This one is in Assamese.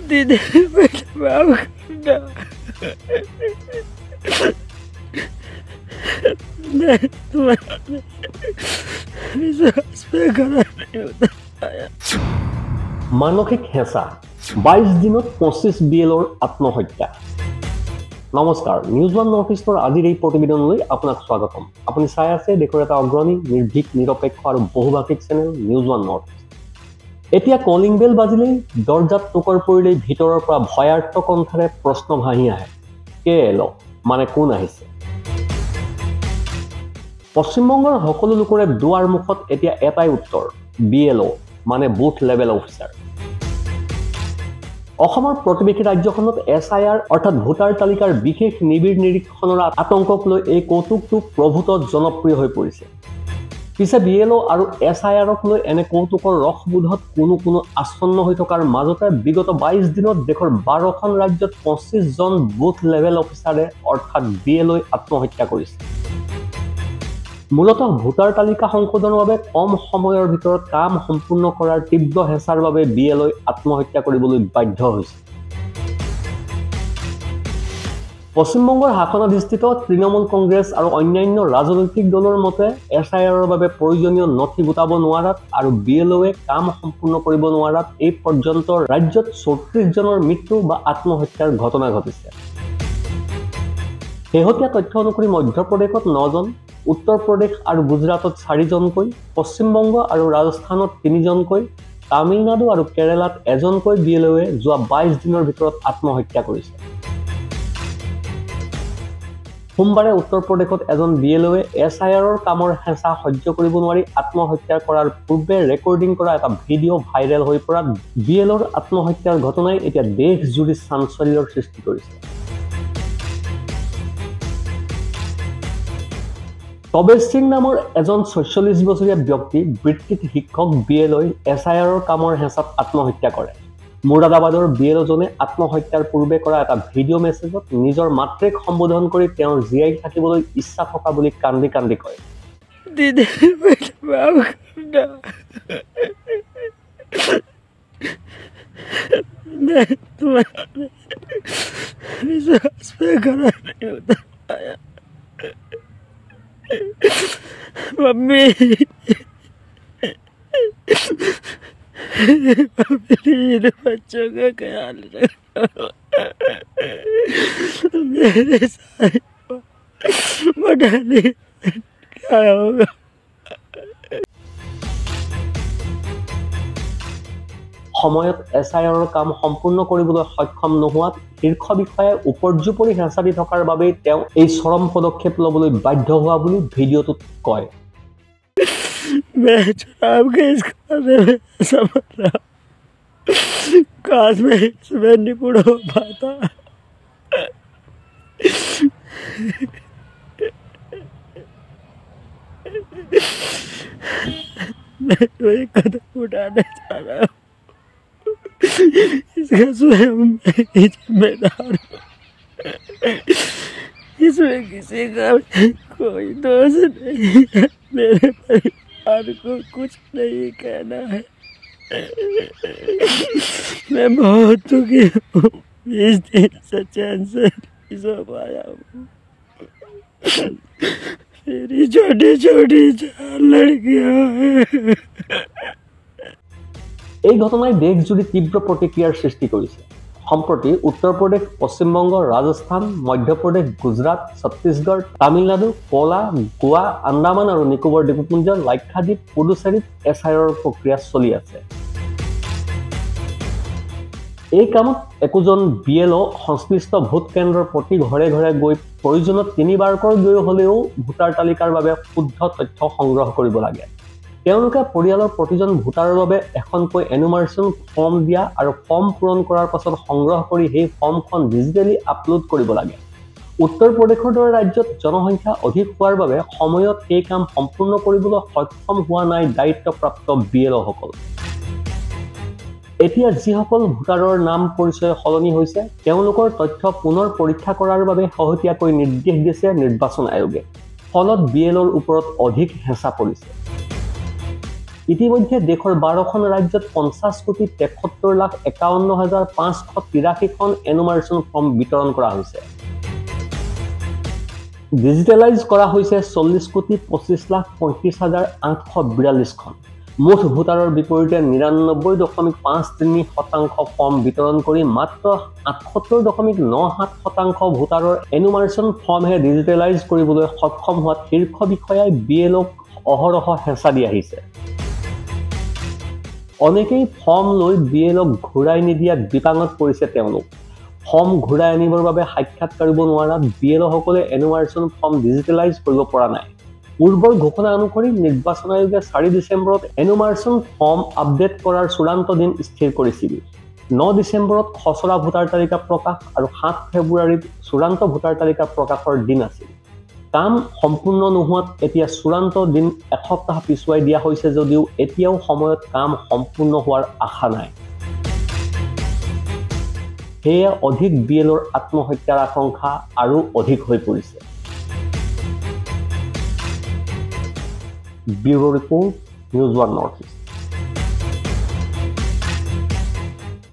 Didi bertemu dah. Nah, Tuhan bisa sekarang মানসিক হেঁচা 22 দিনত 25 বিএলৰ আত্মহত্যা। নমস্কাৰ, নিউজ ওৱান নৰ্থ ইষ্টৰ আজিৰ এই প্ৰতিবেদনলৈ আপোনাক স্বাগতম। আপুনি চাই আছে দেশৰ এটা অগ্ৰণী নিৰ্ভীক নিৰপেক্ষ আৰু বহুভাষিক channel news one north east. এতিয়া কলিং বেল বাজিলেই দৰ্জাত টোকৰ পৰিলেই ভিতৰৰ পৰা ভয়াৰ্থ কণ্ঠৰে প্ৰশ্ন ভাহি আহে, কে এল মানে কোন আহিছে? পশ্চিমবংগৰ সকলো লোকৰে দুৱাৰ মুখত এতিয়া এটাই উত্তৰ, বিএলঅ মানে বুথ লেভেল অফিচাৰ। অসমৰ প্ৰতিবেশী ৰাজ্যখনত SIR অৰ্থাৎ ভোটাৰ তালিকাৰ বিশেষ নিবিড় নিৰীক্ষণৰ আতংকক লৈ এই কৌতুকটো প্ৰভূত জনপ্ৰিয় হৈ পৰিছে। পিছে বিএলঅ আৰু SIRক লৈ এনে কৌতুকৰ ৰসবোধত কোনো আচ্ছন্ন হৈ থকাৰ মাজতে বিগত 22 দিনত দেশৰ 12খন ৰাজ্যত 25 জন বুথ লেভেল অফিচাৰে অৰ্থাৎ বিএলঅই আত্মহত্যা কৰিছে। মূলতঃ ভোটাৰ তালিকা সংশোধনৰ বাবে কম সময়ৰ ভিতৰত কাম সম্পূৰ্ণ কৰাৰ তীব্ৰ হেঁচাৰ বাবে বিএলঅই আত্মহত্যা কৰিবলৈ বাধ্য হৈছে। পশ্চিমবংগৰ শাসনাধিষ্ঠিত তৃণমূল কংগ্ৰেছ আৰু অন্যান্য ৰাজনৈতিক দলৰ মতে SIRৰ বাবে প্ৰয়োজনীয় নথি গোটাব নোৱাৰাত আৰু বিএলঅয়ে কাম সম্পূৰ্ণ কৰিব নোৱাৰাত এই পৰ্যন্ত ৰাজ্যত 34 জনৰ মৃত্যু বা আত্মহত্যাৰ ঘটনা ঘটিছে। শেহতীয়া তথ্য অনুসৰি মধ্যপ্ৰদেশত 9 জন, উত্তৰ প্ৰদেশ আৰু গুজৰাটত 4 জনকৈ, পশ্চিমবংগ আৰু ৰাজস্থানত 3 জনকৈ, তামিলনাডু আৰু কেৰালাত 1 জনকৈ বিএলঅয়ে যোৱা 22 দিনৰ ভিতৰত আত্মহত্যা কৰিছে। সোমবাৰে উত্তৰ প্ৰদেশত এজন বিএলঅয়ে SIRৰ কামৰ হেঁচা সহ্য কৰিব নোৱাৰি আত্মহত্যা কৰাৰ পূৰ্বে ৰেকৰ্ডিং কৰা এটা ভিডিঅ' ভাইৰেল হৈ পৰাত বিএলঅৰ আত্মহত্যাৰ ঘটনাই এতিয়া দেশজুৰি চাঞ্চল্যৰ সৃষ্টি কৰিছে। তবেজ সিং নামৰ এজন 46 বছৰীয়া ব্যক্তি বৃত্তিত শিক্ষক বিএলঅই SIRৰ কামৰ হেঁচাত আত্মহত্যা কৰে। মুৰাদাবাদৰ বিএলঅজনে আত্মহত্যাৰ পূৰ্বে কৰা এটা ভিডিঅ' মেছেজত নিজৰ মাতৃক সম্বোধন কৰি তেওঁৰ জীয়াই থাকিবলৈ ইচ্ছা থকা বুলি কান্দি কান্দি কয়, Didi bertemu dah. Nah, Tuhan bisa sekarang Mami hidup macam kayak मेरे साथ मडाली क्या होगा? সময়ত SIRৰ কাম সম্পূৰ্ণ কৰিবলৈ সক্ষম নোহোৱাত শীৰ্ষ বিষয়াই উপৰ্যুপৰি হেঁচা দি থকাৰ বাবেই তেওঁ এই চৰম পদক্ষেপ ল'বলৈ বাধ্য হোৱা বুলি ভিডিঅ'টোত কয়। मैं चुनाव के इस खाने में समझ रहा काश मैं इसमें निपुण हो पाता। मैं तो एक कदम उठाने जा रहा हूँ, इसका स्वयं मैं ही जिम्मेदार हूँ। इसमें किसी का कोई दोष नहीं है, मेरे परिवार को कुछ नहीं कहना है। मैं बहुत दुखी हूँ, 20 दिन से चैन से नहीं सो पाया हूँ। मेरी छोटी छोटी 4 लड़कियां हैं। এই ঘটনাই দেশজুৰি তীব্ৰ প্ৰতিক্ৰিয়াৰ সৃষ্টি কৰিছে। সম্প্ৰতি উত্তৰ প্ৰদেশ, পশ্চিমবংগ, ৰাজস্থান, মধ্যপ্ৰদেশ, গুজৰাট, ছত্তীশগড়, তামিলনাডু, কলা, গোৱা, আন্দামান আৰু নিকোবৰ দ্বীপপুঞ্জ, লাক্ষাদ্বীপ, পুডুচেৰীত SIRৰ প্ৰক্ৰিয়া চলি আছে। এই কামত একোজন বিএলঅ সংশ্লিষ্ট ভোট কেন্দ্ৰৰ প্ৰতি ঘৰে ঘৰে গৈ প্ৰয়োজনত 3 বাৰকৈ গৈ হ'লেও ভোটাৰ তালিকাৰ বাবে শুদ্ধ তথ্য সংগ্ৰহ কৰিব লাগে। তেওঁলোকে পৰিয়ালৰ প্ৰতিজন ভোটাৰৰ বাবে এখনকৈ এনুমাৰেশ্যন ফৰ্ম দিয়া আৰু ফৰ্ম পূৰণ কৰাৰ পাছত সংগ্ৰহ কৰি সেই ফৰ্মখন ডিজিটেলি আপলোড কৰিব লাগে। উত্তৰ প্ৰদেশৰ দৰে ৰাজ্যত জনসংখ্যা অধিক হোৱাৰ বাবে সময়ত এই কাম সম্পূৰ্ণ কৰিবলৈ সক্ষম হোৱা নাই দায়িত্বপ্ৰাপ্ত বিএলঅসকল। এতিয়া যিসকল ভোটাৰৰ নাম পৰিচয় সলনি হৈছে তেওঁলোকৰ তথ্য পুনৰ পৰীক্ষা কৰাৰ বাবে শেহতীয়াকৈ নিৰ্দেশ দিছে নিৰ্বাচন আয়োগে। ফলত বিএলঅৰ ওপৰত অধিক হেঁচা পৰিছে। ইতিমধ্যে দেশৰ 12খন ৰাজ্যত 50,73,51,583খন এনুমাৰেশ্যন ফৰ্ম বিতৰণ কৰা হৈছে। ডিজিটেলাইজ কৰা হৈছে 40,25,35,842খন। মুঠ ভোটাৰৰ বিপৰীতে 99.53% ফৰ্ম বিতৰণ কৰি মাত্ৰ 78.97% ভোটাৰৰ এনুমাৰেশ্যন ফৰ্মহে ডিজিটেলাইজ কৰিবলৈ সক্ষম হোৱাত শীৰ্ষ বিষয়াই BLOক অহৰহ হেঁচা দি আহিছে। অনেকেই ফৰ্ম লৈ BLOক ঘূৰাই নিদিয়াত বিপাঙত পৰিছে তেওঁলোক। ফৰ্ম ঘূৰাই আনিবৰ বাবে সাক্ষাৎ কৰিব নোৱাৰাত BLOসকলে এনুমাৰেশ্যন ফৰ্ম ডিজিটেলাইজ কৰিব পৰা নাই। পূৰ্বৰ ঘোষণা অনুসৰি নিৰ্বাচন আয়োগে 4 ডিচেম্বৰত এনুমাৰেশ্যন ফৰ্ম আপডেট কৰাৰ চূড়ান্ত দিন স্থিৰ কৰিছিল। 9 ডিচেম্বৰত খচৰা ভোটাৰ তালিকা প্ৰকাশ আৰু 7 ফেব্ৰুৱাৰীত চূড়ান্ত ভোটাৰ তালিকা প্ৰকাশৰ দিন আছিল। কাম সম্পূৰ্ণ নোহোৱাত এতিয়া চূড়ান্ত দিন এসপ্তাহ পিছুৱাই দিয়া হৈছে যদিও এতিয়াও সময়ত কাম সম্পূৰ্ণ হোৱাৰ আশা নাই। সেয়ে অধিক BLOৰ আত্মহত্যাৰ আশংকা আৰু অধিক হৈ পৰিছে। Bureau report, news 1 north east.